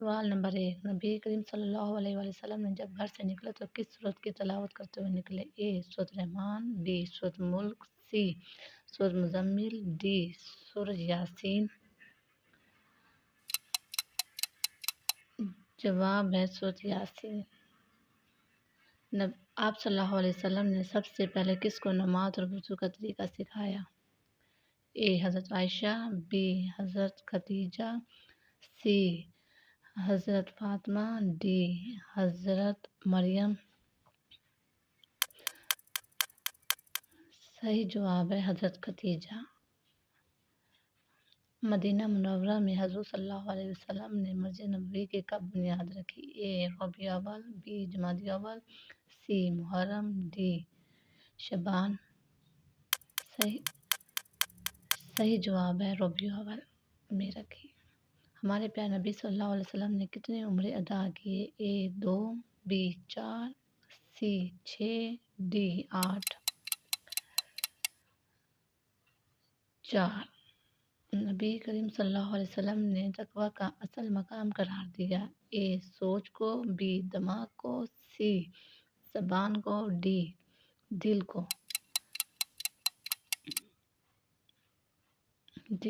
سوال نمبر 1، نبی کریم صلی اللہ علیہ وآلہ وسلم نے جب گھر سے نکلے تو کس سورت کی تلاوت کرتے ہوئے نکلے؟ اے سورۃ رحمان، بی سورۃ ملک، سی سورۃ مزمل، ڈی سورۃ یاسین۔ جواب ہے سورۃ یاسین۔ آپ صلی اللہ علیہ وسلم نے سب سے پہلے کس کو نماز اور وضو کا طریقہ سکھایا؟ اے حضرت عائشہ، بی حضرت خدیجہ، سی حضرت فاطمہ، ڈی حضرت مریم۔ صحیح جواب ہے حضرت خدیجہ۔ مدینہ منورہ میں حضور صلی اللہ علیہ وسلم نے مسجد نبوی کی کب بنیاد رکھی؟ اے ربیع الاول، بی جمادی الاول، سی محرم، ڈی شعبان۔ صحیح جواب ہے ربیع الاول میں رکھی۔ ہمارے پیارے نبی صلی اللہ علیہ وسلم نے کتنے عمرے ادا کیے؟ اے 2، بی 4، سی 6، ڈی 8۔ 4۔ نبی کریم صلی اللہ علیہ وسلم نے تقویٰ کا اصل مقام قرار دیا؟ اے سوچ کو، بی دماغ کو، سی زبان کو، ڈی دل کو۔